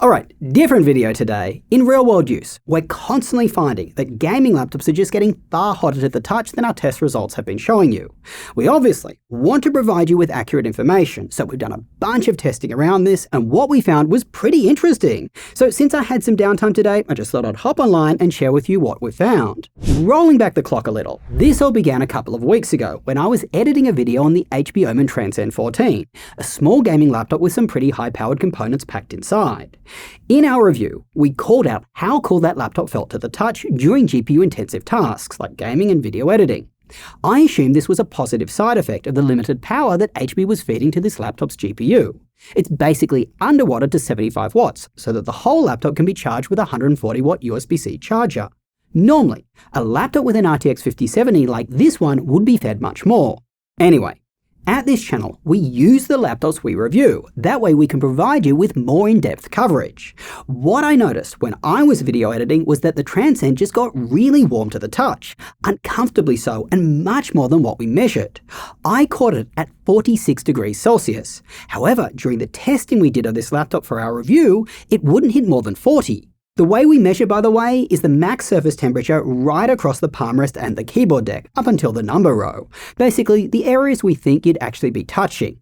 Alright, different video today. In real-world use, we're constantly finding that gaming laptops are just getting far hotter to the touch than our test results have been showing you. We obviously want to provide you with accurate information, so we've done a bunch of testing around this, and what we found was pretty interesting. So since I had some downtime today, I just thought I'd hop online and share with you what we found. Rolling back the clock a little, this all began a couple of weeks ago when I was editing a video on the HP Omen Transcend 14, a small gaming laptop with some pretty high-powered components packed inside. In our review, we called out how cool that laptop felt to the touch during GPU-intensive tasks like gaming and video editing. I assumed this was a positive side effect of the limited power that HP was feeding to this laptop's GPU. It's basically underwatered to 75 watts, so that the whole laptop can be charged with a 140-watt USB-C charger. Normally, a laptop with an RTX 5070 like this one would be fed much more. Anyway, at this channel, we use the laptops we review. That way we can provide you with more in-depth coverage. What I noticed when I was video editing was that the Transcend just got really warm to the touch, uncomfortably so, and much more than what we measured. I caught it at 46 degrees Celsius. However, during the testing we did of this laptop for our review, it wouldn't hit more than 40. The way we measure, by the way, is the max surface temperature right across the palm rest and the keyboard deck, up until the number row. Basically, the areas we think you'd actually be touching.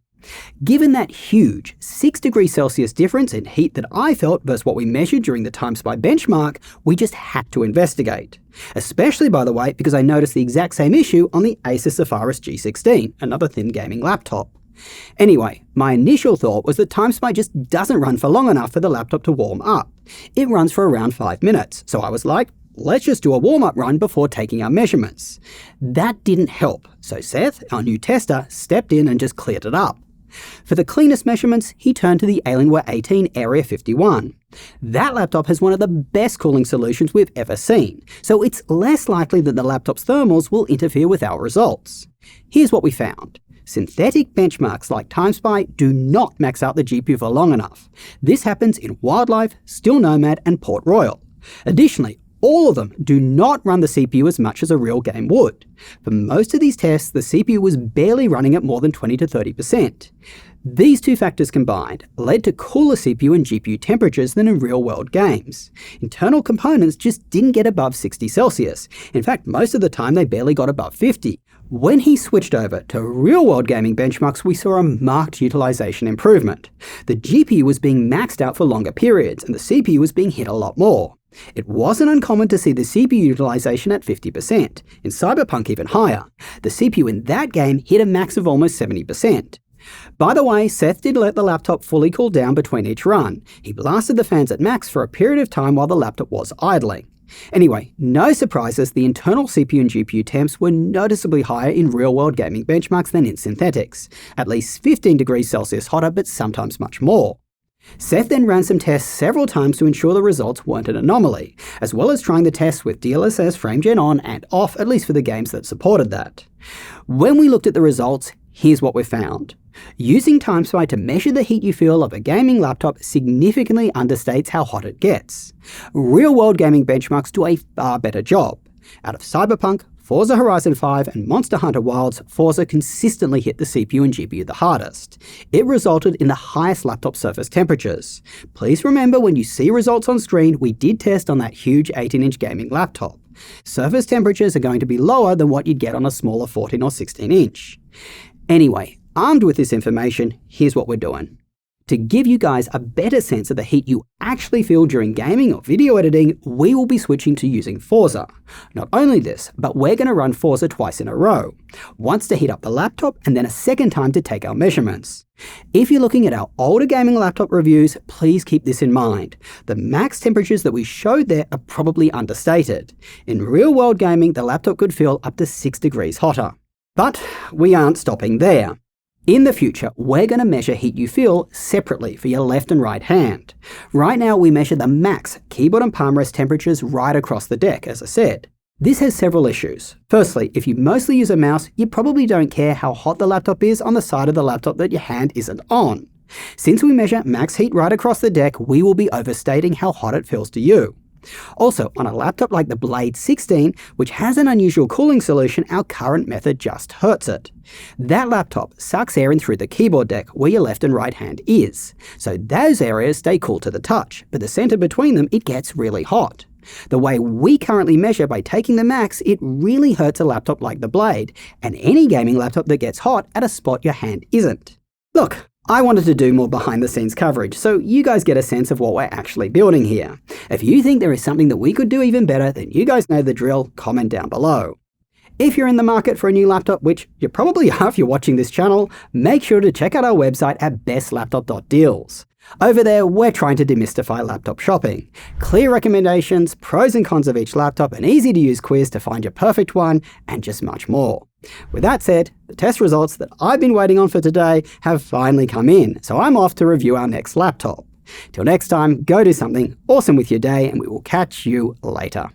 Given that huge 6 degrees Celsius difference in heat that I felt versus what we measured during the TimeSpy benchmark, we just had to investigate. Especially, by the way, because I noticed the exact same issue on the Asus Zephyrus G16, another thin gaming laptop. Anyway, my initial thought was that TimeSpy just doesn't run for long enough for the laptop to warm up. It runs for around 5 minutes, so I was like, let's just do a warm-up run before taking our measurements. That didn't help, so Seth, our new tester, stepped in and just cleared it up. For the cleanest measurements, he turned to the Alienware 18 Area 51. That laptop has one of the best cooling solutions we've ever seen, so it's less likely that the laptop's thermals will interfere with our results. Here's what we found. Synthetic benchmarks like TimeSpy do not max out the GPU for long enough. This happens in Wildlife, Still Nomad, and Port Royal. Additionally, all of them do not run the CPU as much as a real game would. For most of these tests, the CPU was barely running at more than 20 to 30%. These two factors combined led to cooler CPU and GPU temperatures than in real-world games. Internal components just didn't get above 60 Celsius. In fact, most of the time they barely got above 50. When he switched over to real-world gaming benchmarks, we saw a marked utilization improvement. The GPU was being maxed out for longer periods, and the CPU was being hit a lot more. It wasn't uncommon to see the CPU utilization at 50%, in Cyberpunk even higher. The CPU in that game hit a max of almost 70%. By the way, Seth did let the laptop fully cool down between each run. He blasted the fans at max for a period of time while the laptop was idling. Anyway, no surprises, the internal CPU and GPU temps were noticeably higher in real-world gaming benchmarks than in synthetics, at least 15 degrees Celsius hotter, but sometimes much more. Seth then ran some tests several times to ensure the results weren't an anomaly, as well as trying the tests with DLSS frame gen on and off, at least for the games that supported that. When we looked at the results, here's what we found. Using TimeSpy to measure the heat you feel of a gaming laptop significantly understates how hot it gets. Real-world gaming benchmarks do a far better job. Out of Cyberpunk, Forza Horizon 5, and Monster Hunter Wilds, Forza consistently hit the CPU and GPU the hardest. It resulted in the highest laptop surface temperatures. Please remember, when you see results on screen, we did test on that huge 18-inch gaming laptop. Surface temperatures are going to be lower than what you'd get on a smaller 14 or 16-inch. Anyway, armed with this information, here's what we're doing. To give you guys a better sense of the heat you actually feel during gaming or video editing, we will be switching to using Forza. Not only this, but we're going to run Forza twice in a row. Once to heat up the laptop, and then a second time to take our measurements. If you're looking at our older gaming laptop reviews, please keep this in mind. The max temperatures that we showed there are probably understated. In real-world gaming, the laptop could feel up to 6 degrees hotter. But we aren't stopping there. In the future, we're going to measure heat you feel separately for your left and right hand. Right now, we measure the max keyboard and palm rest temperatures right across the deck, as I said. This has several issues. Firstly, if you mostly use a mouse, you probably don't care how hot the laptop is on the side of the laptop that your hand isn't on. Since we measure max heat right across the deck, we will be overstating how hot it feels to you. Also, on a laptop like the Blade 16, which has an unusual cooling solution, our current method just hurts it. That laptop sucks air in through the keyboard deck where your left and right hand is. So those areas stay cool to the touch, but the center between them, it gets really hot. The way we currently measure by taking the max, it really hurts a laptop like the Blade, and any gaming laptop that gets hot at a spot your hand isn't. Look, I wanted to do more behind the scenes coverage, so you guys get a sense of what we're actually building here. If you think there is something that we could do even better, then you guys know the drill, comment down below. If you're in the market for a new laptop, which you probably are if you're watching this channel, make sure to check out our website at bestlaptop.deals. Over there, we're trying to demystify laptop shopping. Clear recommendations, pros and cons of each laptop, an easy-to-use quiz to find your perfect one, and just much more. With that said, the test results that I've been waiting on for today have finally come in, so I'm off to review our next laptop. Till next time, go do something awesome with your day, and we will catch you later.